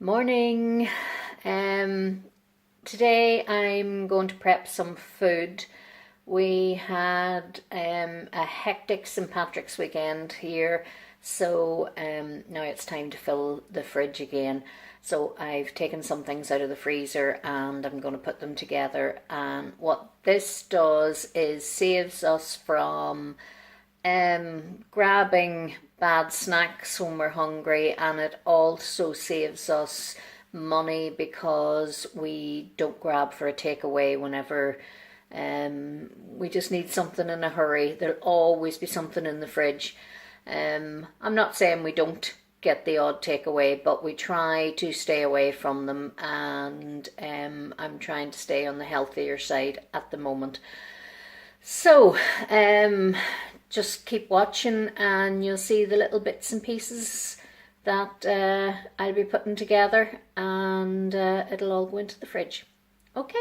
Morning. Today I'm going to prep some food. We had a hectic St. Patrick's weekend here, so now it's time to fill the fridge again. So I've taken some things out of the freezer and I'm going to put them together. And what this does is saves us from grabbing bad snacks when we're hungry, and it also saves us money because we don't grab for a takeaway whenever we just need something in a hurry. There'll always be something in the fridge. I'm not saying we don't get the odd takeaway, but we try to stay away from them, and I'm trying to stay on the healthier side at the moment. So just keep watching and you'll see the little bits and pieces that I'll be putting together, and it'll all go into the fridge. Okay.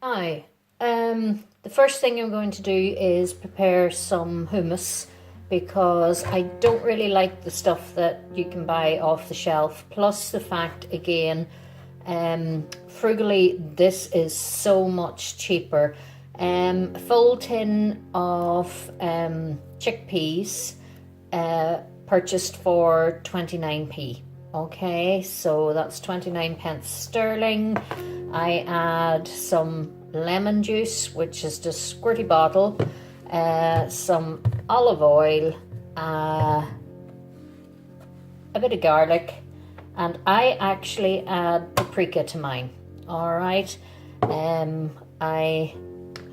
Hi. The first thing I'm going to do is prepare some hummus, because I don't really like the stuff that you can buy off the shelf, plus the fact again, frugally, this is so much cheaper. A full tin of chickpeas purchased for 29p. Okay, so that's 29 pence sterling. I add some lemon juice, which is just a squirty bottle, some olive oil, a bit of garlic, and I actually add paprika to mine. All right, I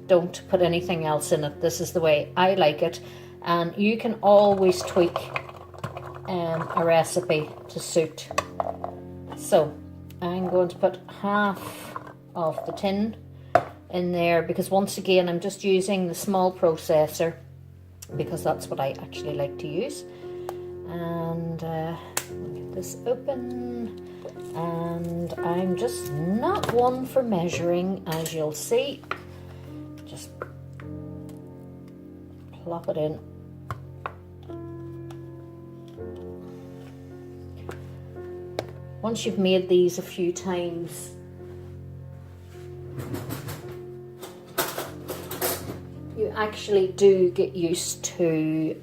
don't put anything else in it. This is the way I like it, and you can always tweak a recipe to suit. So I'm going to put half of the tin in there, because once again I'm just using the small processor because that's what I actually like to use. And I'll get this open, and I'm just not one for measuring, as you'll see. Just plop it in. Once you've made these a few times, you actually do get used to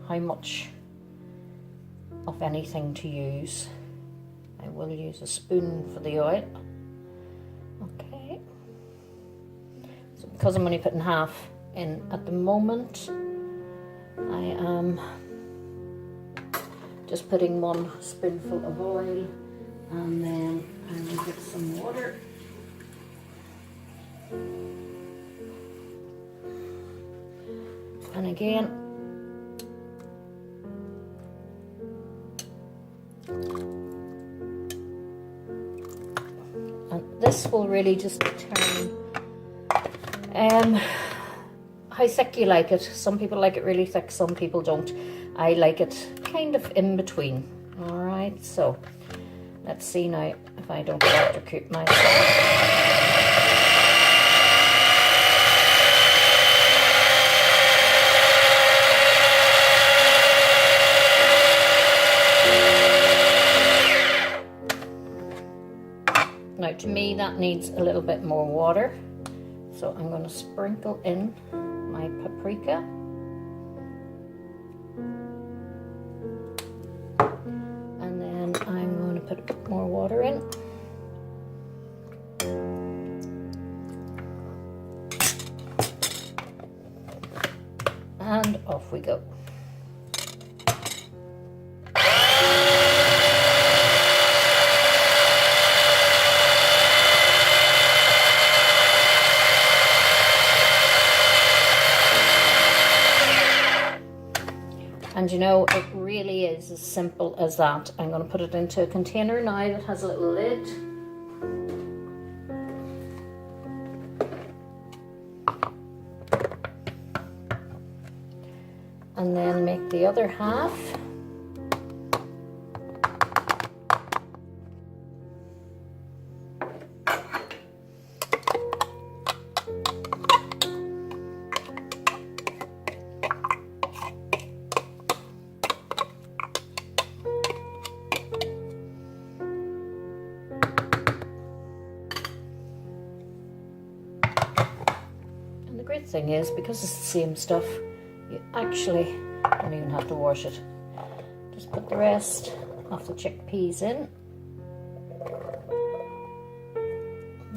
how much of anything to use. I will use a spoon for the oil. Okay. So because I'm only putting half in at the moment, I am just putting one spoonful of oil, and then I will get some water. And again, and this will really just determine how thick you like it. Some people like it really thick, some people don't. I like it kind of in between. All right, so let's see now if I don't electrocute myself. Now, to me, that needs a little bit more water, so I'm going to sprinkle in my paprika. And then I'm going to put a bit more water in. And off we go. And you know, it really is as simple as that. I'm going to put it into a container now that has a little lid. And then make the other half. thing is, because it's the same stuff, you actually don't even have to wash it. Just put the rest of the chickpeas in.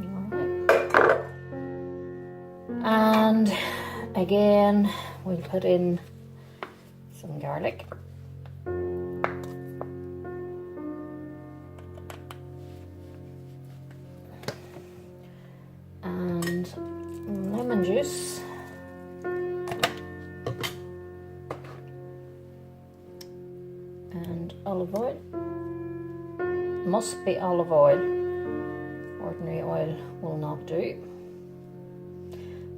Alright. And again, we'll put in some garlic. And lemon juice. And olive oil. Must be olive oil. Ordinary oil will not do.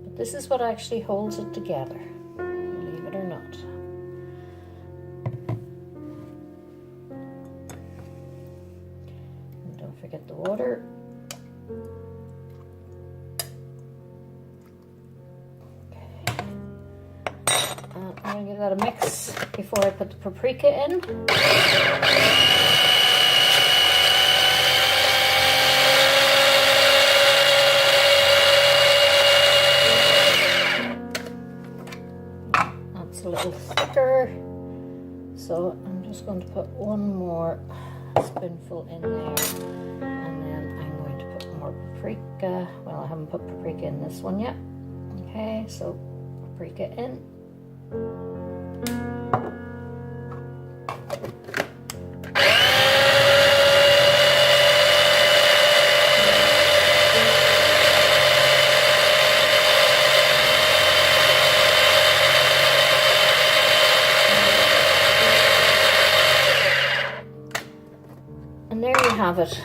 But this is what actually holds it together, believe it or not. And don't forget the water. I'm going to give that a mix before I put the paprika in. That's a little thicker, so I'm just going to put one more spoonful in there, and then I'm going to put more paprika. Well, I haven't put paprika in this one yet. Okay, so paprika in. And there you have it.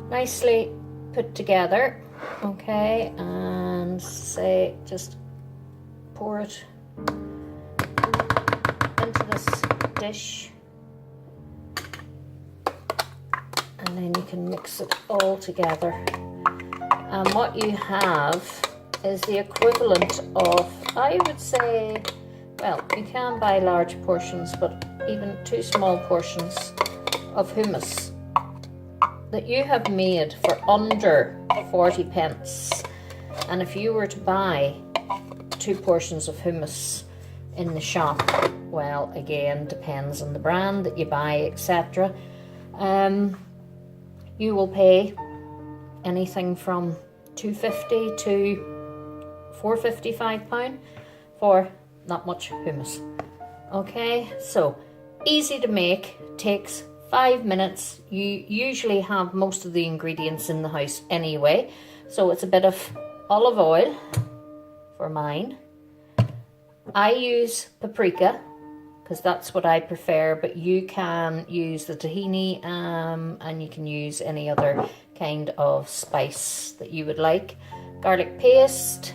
Nicely put together. Okay, and say just pour it into this dish, and then you can mix it all together. And what you have is the equivalent of, I would say, well, you can buy large portions, but even 2 small portions of hummus that you have made for under 40 pence. And if you were to buy 2 portions of hummus in the shop, well, again, depends on the brand that you buy, etc. You will pay anything from £2.50 to £4.55 for that much hummus. Okay, so easy to make, takes 5 minutes. You usually have most of the ingredients in the house anyway. So it's a bit of olive oil for mine. I use paprika because that's what I prefer, but you can use the tahini and you can use any other kind of spice that you would like. Garlic paste,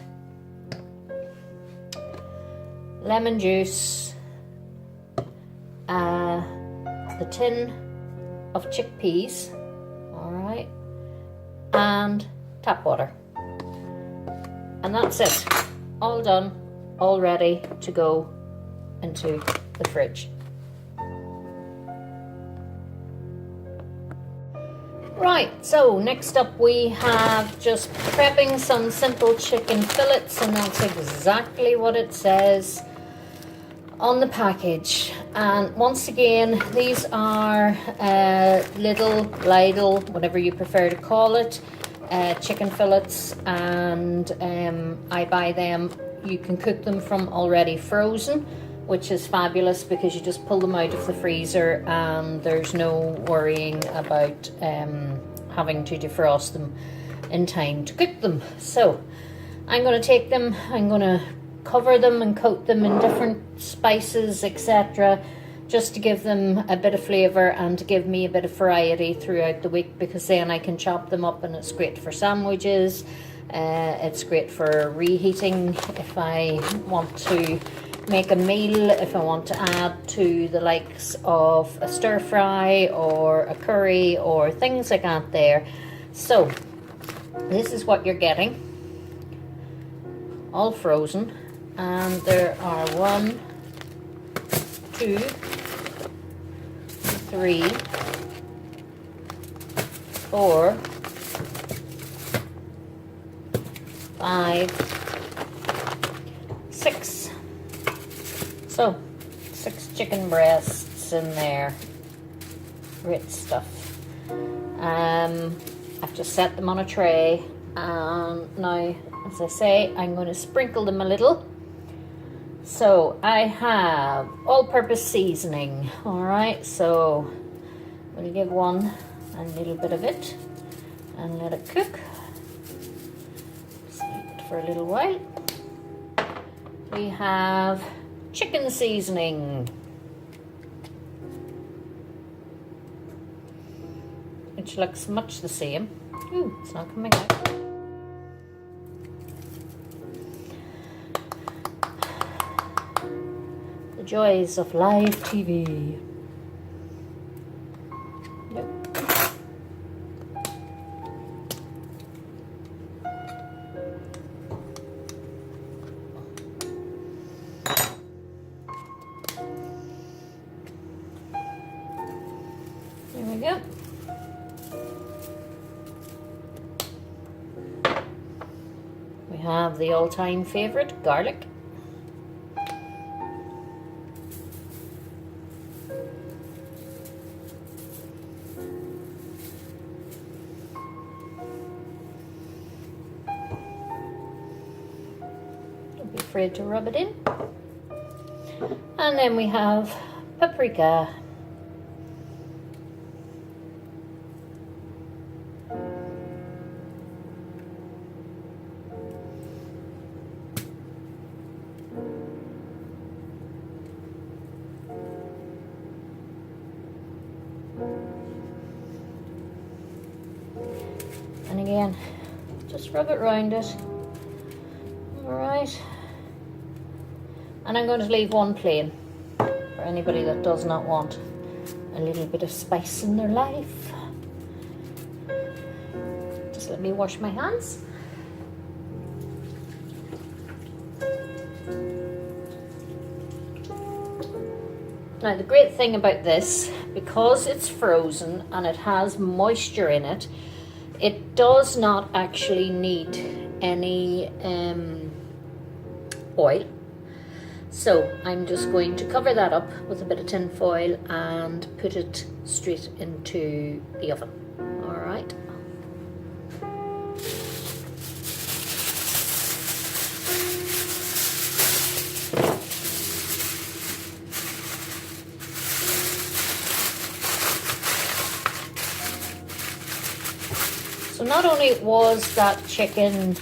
lemon juice, the tin of chickpeas, all right, and tap water. And that's it, all done, all ready to go into the fridge. Right, so next up we have just prepping some simple chicken fillets, and that's exactly what it says on the package. And once again, these are little, Lidl, whatever you prefer to call it, chicken fillets, and I buy them. You can cook them from already frozen, which is fabulous because you just pull them out of the freezer and there's no worrying about having to defrost them in time to cook them. So I'm going to take them, I'm going to cover them and coat them in different spices, etc., just to give them a bit of flavour and to give me a bit of variety throughout the week, because then I can chop them up and it's great for sandwiches, it's great for reheating if I want to make a meal, if I want to add to the likes of a stir fry or a curry or things like that there. So this is what you're getting, all frozen. And there are 1, 2, 3, 4, 5, 6. So 6 chicken breasts in there. Great stuff. I've just set them on a tray, and now, as I say, I'm going to sprinkle them a little. So I have all-purpose seasoning. All right, so we'll give one a little bit of it and let it cook. Just leave it for a little while. We have chicken seasoning, which looks much the same. Ooh, it's not coming out. The joys of live TV. Nope. There we go. We have the all-time favorite, garlic. Don't be afraid to rub it in. And then we have paprika. And again, just rub it around it. All right. And I'm going to leave one plain for anybody that does not want a little bit of spice in their life. Just let me wash my hands. Now the great thing about this, because it's frozen and it has moisture in it, it does not actually need any oil. So I'm just going to cover that up with a bit of tin foil and put it straight into the oven. All right. So not only was that chicken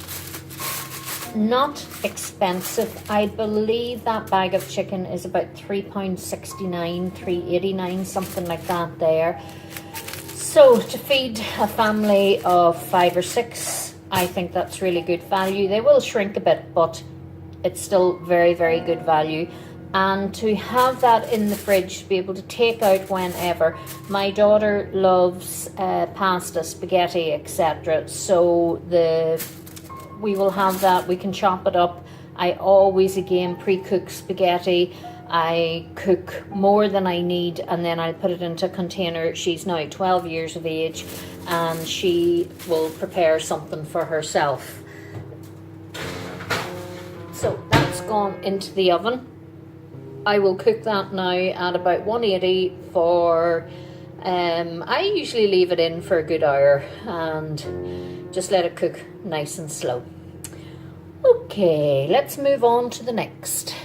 not expensive, I believe that bag of chicken is about £3.69, £3.89, something like that there. So to feed a family of 5 or 6, I think that's really good value. They will shrink a bit, but it's still very, very good value. And to have that in the fridge, to be able to take out whenever. My daughter loves pasta, spaghetti, etc. So we will have that. We can chop it up. I always, again, pre-cook spaghetti. I cook more than I need, and then I'll put it into a container. She's now 12 years of age, and she will prepare something for herself. So that's gone into the oven. I will cook that now at about 180 for, I usually leave it in for a good hour and just let it cook nice and slow. Okay, let's move on to the next.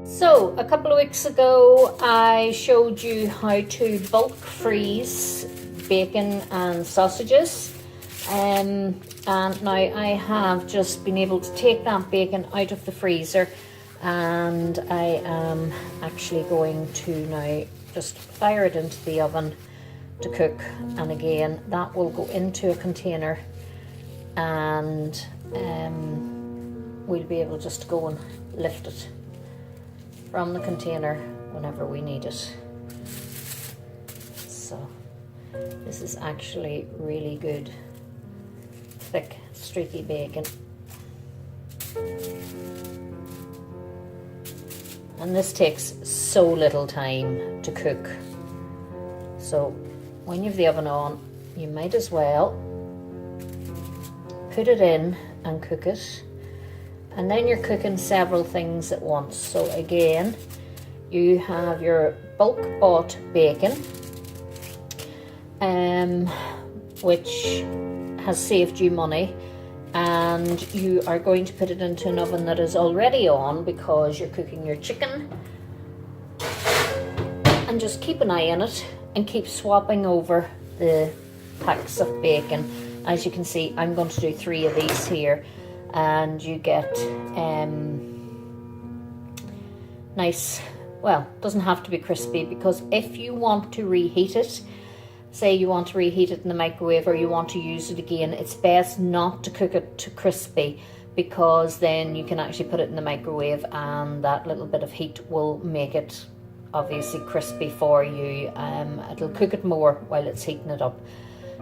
So a couple of weeks ago I showed you how to bulk freeze bacon and sausages. And now I have just been able to take that bacon out of the freezer, and I am actually going to now just fire it into the oven to cook. And again, that will go into a container, and we'll be able just to go and lift it from the container whenever we need it. So this is actually really good, thick, streaky bacon. And this takes so little time to cook. So when you have the oven on, you might as well put it in and cook it. And then you're cooking several things at once. So again, you have your bulk bought bacon, which has saved you money, and you are going to put it into an oven that is already on because you're cooking your chicken. And just keep an eye on it and keep swapping over the packs of bacon. As you can see, I'm going to do 3 of these here, and you get nice, well, doesn't have to be crispy, because if you want to reheat it, say you want to reheat it in the microwave or you want to use it again, it's best not to cook it to crispy, because then you can actually put it in the microwave and that little bit of heat will make it obviously crispy for you. It'll cook it more while it's heating it up.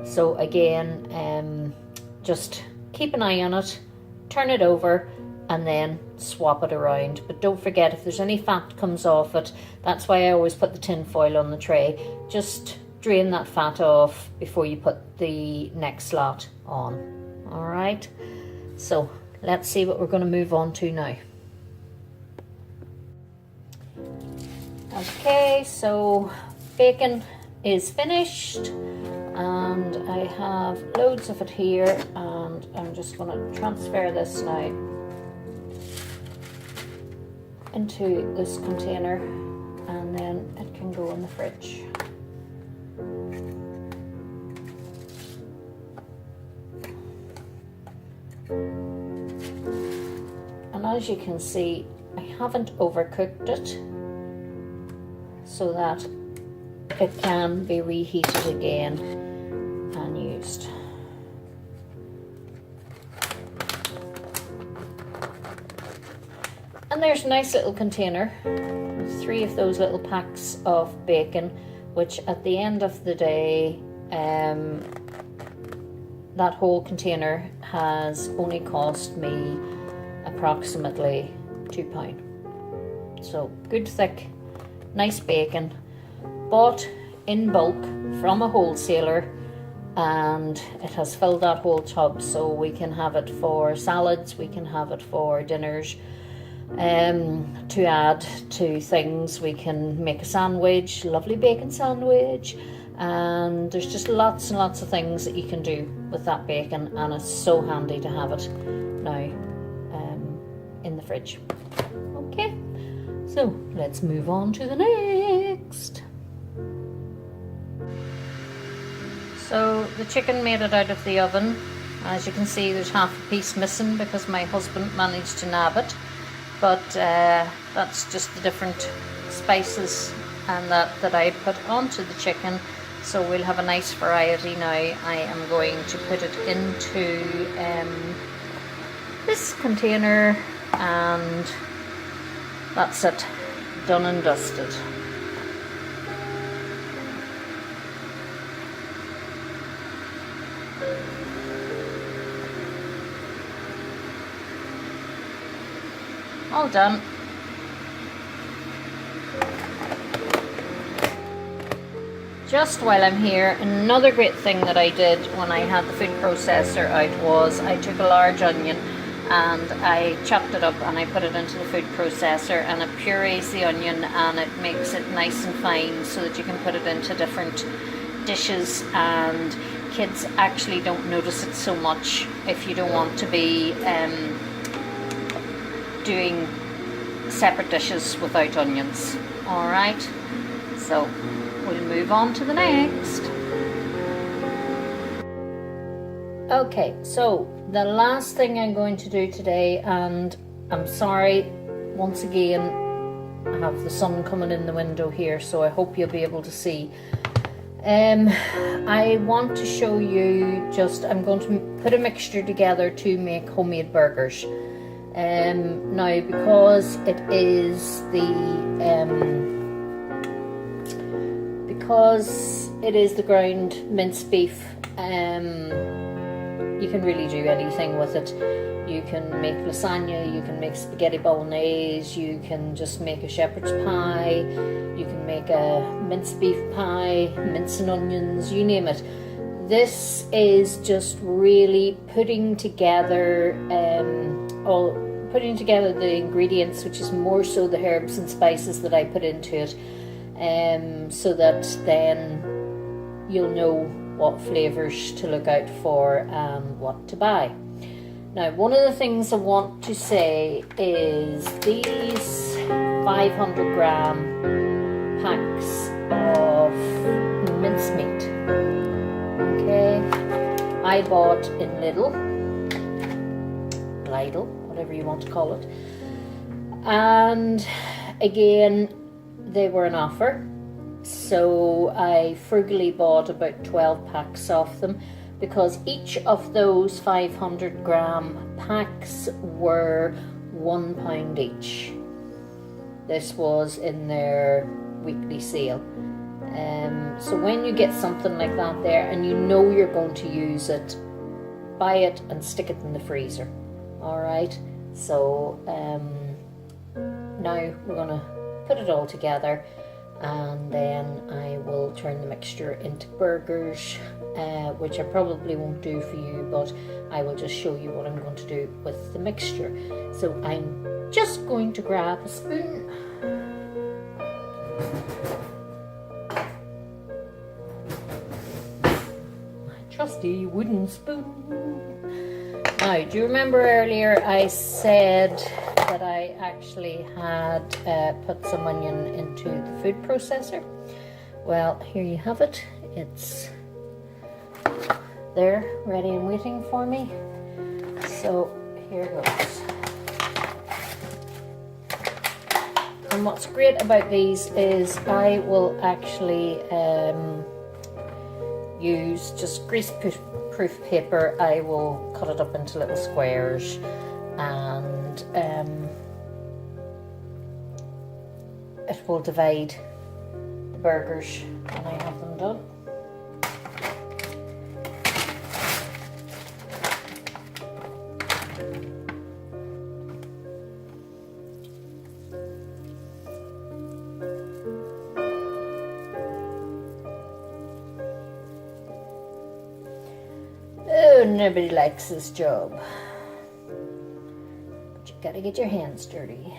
So again, just keep an eye on it, turn it over, and then swap it around. But don't forget, if there's any fat comes off it, that's why I always put the tin foil on the tray. Just drain that fat off before you put the next lot on. All right, so let's see what we're going to move on to now. Okay, so bacon is finished, and I have loads of it here, and I'm just going to transfer this now into this container, and then it can go in the fridge. And as you can see, I haven't overcooked it, so that it can be reheated again and used. And there's a nice little container with 3 of those little packs of bacon, which at the end of the day, that whole container has only cost me approximately £2. So good thick, nice bacon, bought in bulk from a wholesaler, and it has filled that whole tub, so we can have it for salads, we can have it for dinners, to add to things. We can make a sandwich, lovely bacon sandwich, and there's just lots and lots of things that you can do with that bacon, and it's so handy to have it now in the fridge. Okay, so let's move on to the next. So the chicken made it out of the oven. As you can see, there's half a piece missing because my husband managed to nab it, but that's just the different spices and that I put onto the chicken, so we'll have a nice variety now. I am going to put it into this container, and that's it, done and dusted. All done. Just while I'm here, another great thing that I did when I had the food processor out was I took a large onion and I chopped it up and I put it into the food processor, and it purees the onion and it makes it nice and fine so that you can put it into different dishes, and kids actually don't notice it so much if you don't want to be doing separate dishes without onions. Alright, so we'll move on to the next. Okay, so the last thing I'm going to do today, and I'm sorry once again, I have the sun coming in the window here, so I hope you'll be able to see. I want to show you I'm going to put a mixture together to make homemade burgers. Now, because it is the ground minced beef, you can really do anything with it. You can make lasagna, you can make spaghetti bolognese, you can just make a shepherd's pie, you can make a minced beef pie, mince and onions, you name it. this is just really putting together the ingredients, which is more so the herbs and spices that I put into it, so that then you'll know what flavours to look out for and what to buy. Now, one of the things I want to say is these 500 gram packs of mincemeat, okay, I bought in Lidl, whatever you want to call it, and again they were an offer, so I frugally bought about 12 packs of them, because each of those 500 gram packs were £1 each. This was in their weekly sale. So when you get something like that there and you know you're going to use it, buy it and stick it in the freezer. Alright, so now we're going to put it all together, and then I will turn the mixture into burgers, which I probably won't do for you, but I will just show you what I'm going to do with the mixture. So I'm just going to grab a spoon. My trusty wooden spoon. Now, do you remember earlier I said that I actually had put some onion into the food processor? Well, here you have it. It's there, ready and waiting for me. So here goes. And what's great about these is I will actually use just grease-proof paper. I will cut it up into little squares, and it will divide the burgers when I have them done. Oh, nobody likes this job, but you gotta get your hands dirty.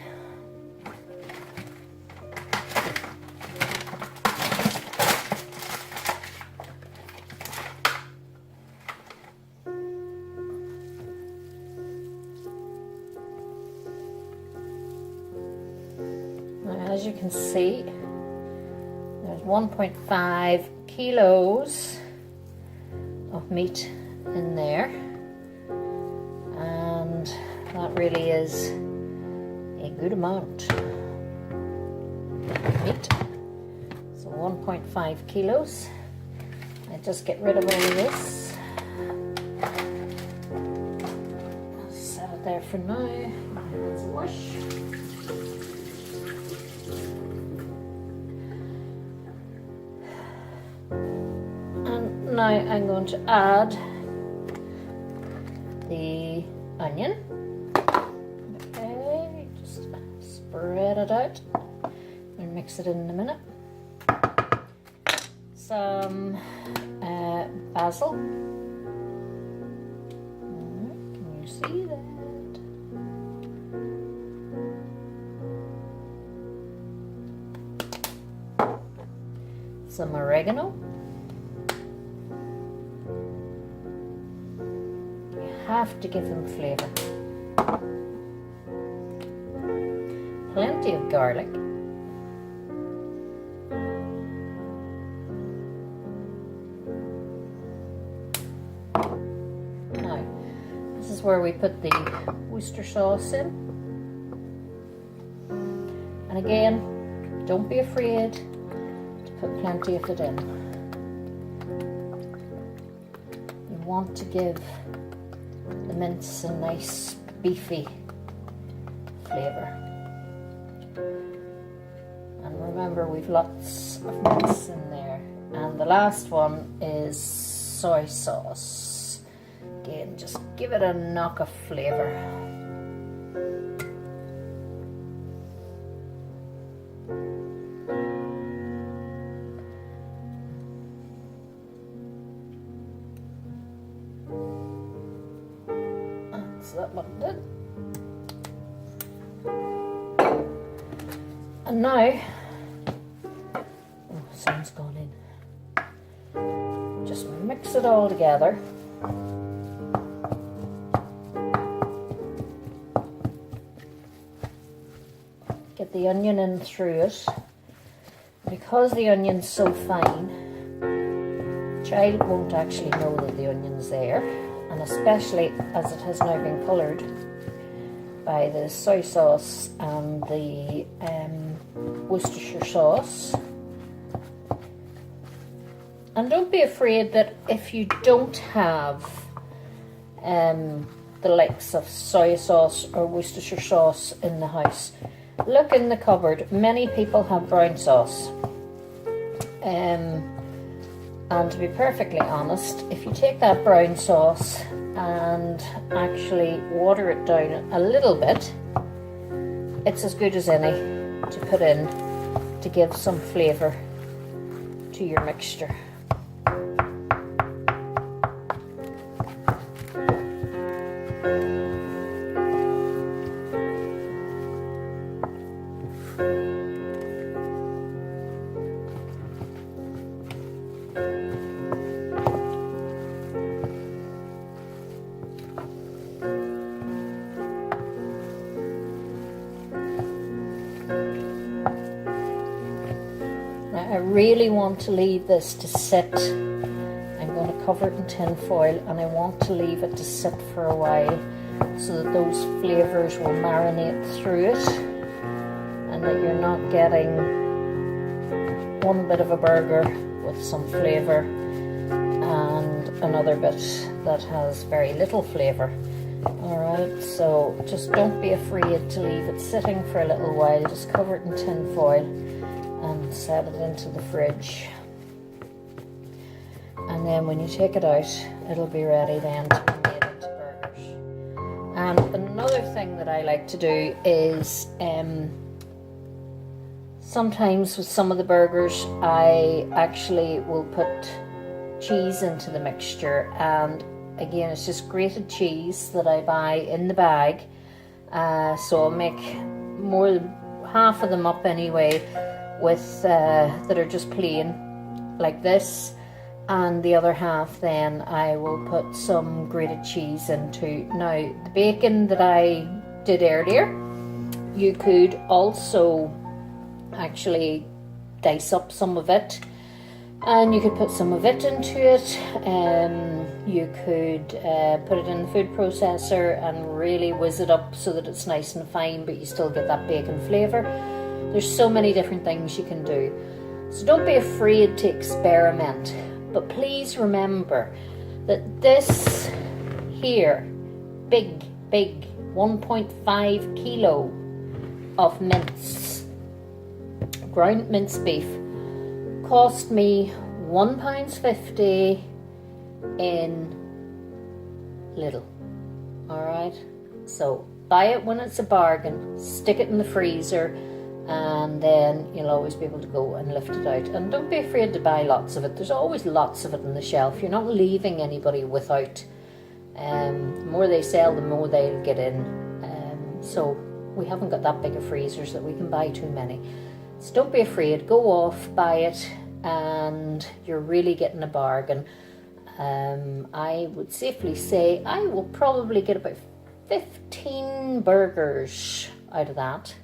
Now, as you can see, there's 1.5 kilos of meat in there, and that really is a good amount of meat. So 1.5 kilos. I just get rid of all of this. I'll set it there for now. Let's wash. And now I'm going to add the onion. Okay, just spread it out and mix it in a minute. Some basil. Can you see that? Some oregano. Have to give them flavor. Plenty of garlic. Now, this is where we put the Worcester sauce in. And again, don't be afraid to put plenty of it in. You want to give the mince a nice beefy flavour. And remember, we've lots of mince in there. And the last one is soy sauce. Again, just give it a knock of flavour. that one did. And now, some's gone in. Just mix it all together. Get the onion in through it. Because the onion's so fine, the child won't actually know that the onion's there, and especially as it has now been coloured by the soy sauce and the Worcestershire sauce. And don't be afraid that if you don't have the likes of soy sauce or Worcestershire sauce in the house, look in the cupboard. Many people have brown sauce. And to be perfectly honest, if you take that brown sauce and actually water it down a little bit, it's as good as any to put in to give some flavour to your mixture. I really want to leave this to sit. I'm going to cover it in tin foil, and I want to leave it to sit for a while so that those flavours will marinate through it, and that you're not getting one bit of a burger with some flavour and another bit that has very little flavour. Alright, so just don't be afraid to leave it sitting for a little while. Just cover it in tin foil and set it into the fridge, and then when you take it out, it'll be ready then to be made into burgers. And another thing that I like to do is sometimes with some of the burgers I actually will put cheese into the mixture, and again it's just grated cheese that I buy in the bag, so I'll make more than half of them up anyway with that are just plain like this, and the other half then I will put some grated cheese into. Now the bacon that I did earlier, you could also actually dice up some of it and you could put some of it into it. You could put it in the food processor and really whiz it up so that it's nice and fine, but you still get that bacon flavour. There's so many different things you can do. So don't be afraid to experiment. But please remember that this here, big 1.5 kilo of mince, ground minced beef, cost me £1.50 in Lidl. Alright, so buy it when it's a bargain, stick it in the freezer, and then you'll always be able to go and lift it out. And don't be afraid to buy lots of it. There's always lots of it on the shelf. You're not leaving anybody without. The more they sell, the more they'll get in. So we haven't got that big of freezers that we can buy too many. So don't be afraid. Go off, buy it, and you're really getting a bargain. I would safely say I will probably get about 15 burgers out of that.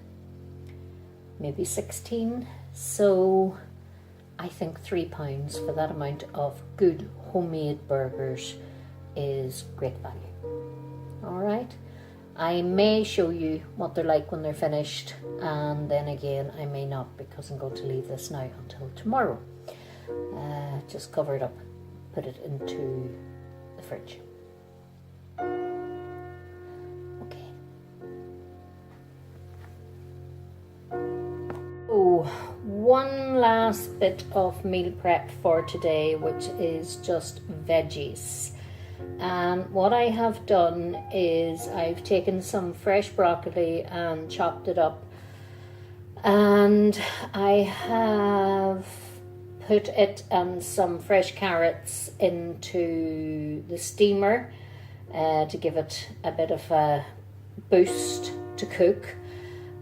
Maybe 16, so I think £3 for that amount of good homemade burgers is great value. Alright, I may show you what they're like when they're finished, and then again I may not, because I'm going to leave this now until tomorrow. Just cover it up, put it into the fridge. One last bit of meal prep for today, which is just veggies. And what I have done is I've taken some fresh broccoli and chopped it up, and I have put it and some fresh carrots into the steamer to give it a bit of a boost to cook.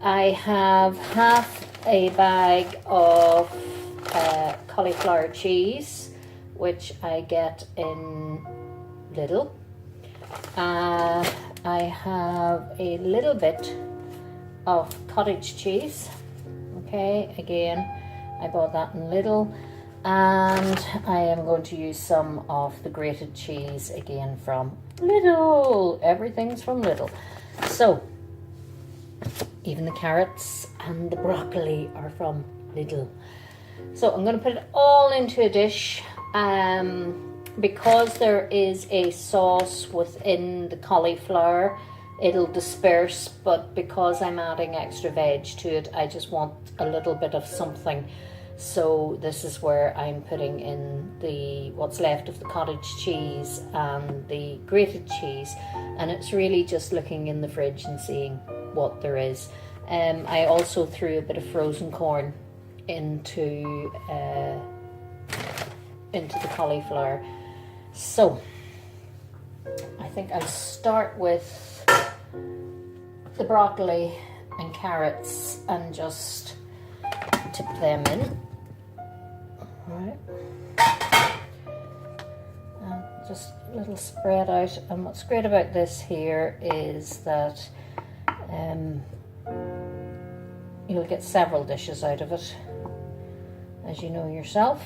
I have half a bag of cauliflower cheese, which I get in Lidl. I have a little bit of cottage cheese. Okay, again, I bought that in Lidl. And I am going to use some of the grated cheese again from Lidl. Everything's from Lidl. So, even the carrots and the broccoli are from Lidl. So I'm going to put it all into a dish. Because there is a sauce within the cauliflower, it'll disperse, but because I'm adding extra veg to it, I just want a little bit of something. So this is where I'm putting in the what's left of the cottage cheese and the grated cheese, and it's really just looking in the fridge and seeing what there is. I also threw a bit of frozen corn into the cauliflower. So I think I'll start with the broccoli and carrots and just tip them in. Right, and just a little spread out. And what's great about this here is that you'll get several dishes out of it, as you know yourself.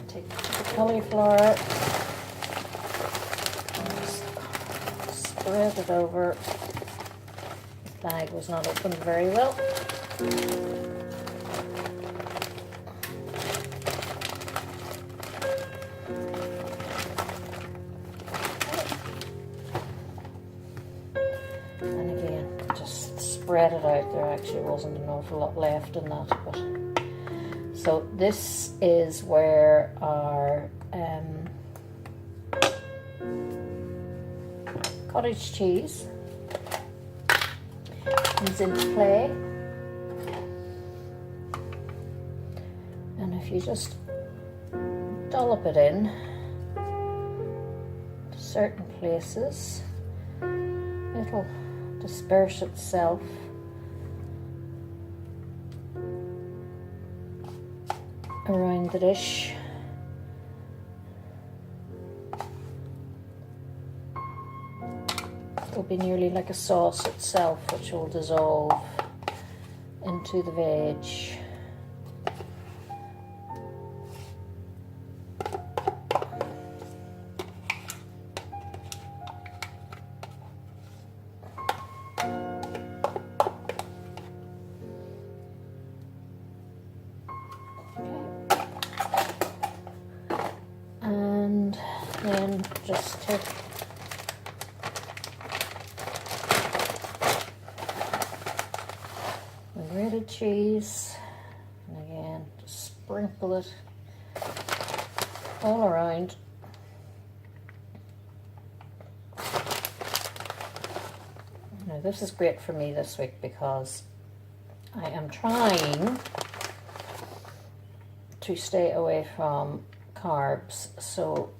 Take the cauliflower. Spread it over. The bag was not opened very well. And again, just spread it out. There actually wasn't an awful lot left in that, but so this is where our cottage cheese comes into play, and if you just dollop it in to certain places, it'll disperse itself around the dish. It'll be nearly like a sauce itself, which will dissolve into the veg. And then just take the grated cheese, and again just sprinkle it all around. Now this is great for me this week because I am trying to stay away from carbs, so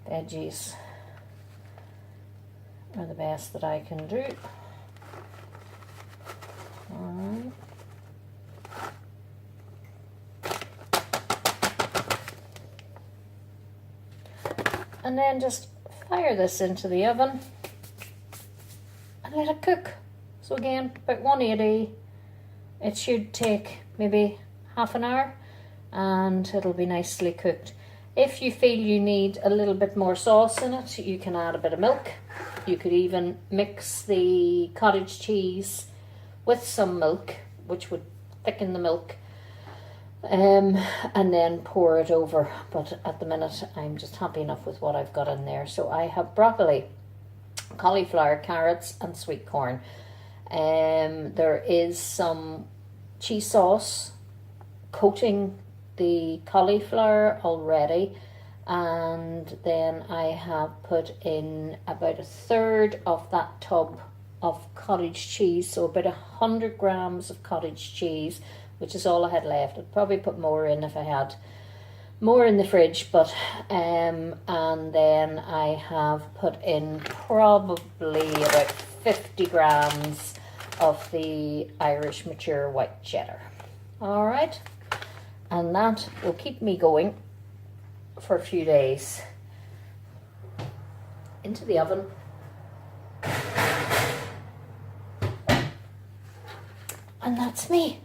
veggies are the best that I can do. Alright. And then just fire this into the oven and let it cook. So again, about 180. It should take maybe half an hour and it'll be nicely cooked. If you feel you need a little bit more sauce in it, you can add a bit of milk. You could even mix the cottage cheese with some milk, which would thicken the milk, and then pour it over. But at the minute, I'm just happy enough with what I've got in there. So I have broccoli, cauliflower, carrots, and sweet corn. There is some cheese sauce coating the cauliflower already, and then I have put in about a third of that tub of cottage cheese, so about 100 grams of cottage cheese, which is all I had left. I'd probably put more in if I had more in the fridge, but and then I have put in probably about 50 grams of the Irish mature white cheddar. All right, and that will keep me going for a few days. Into the oven. And that's me.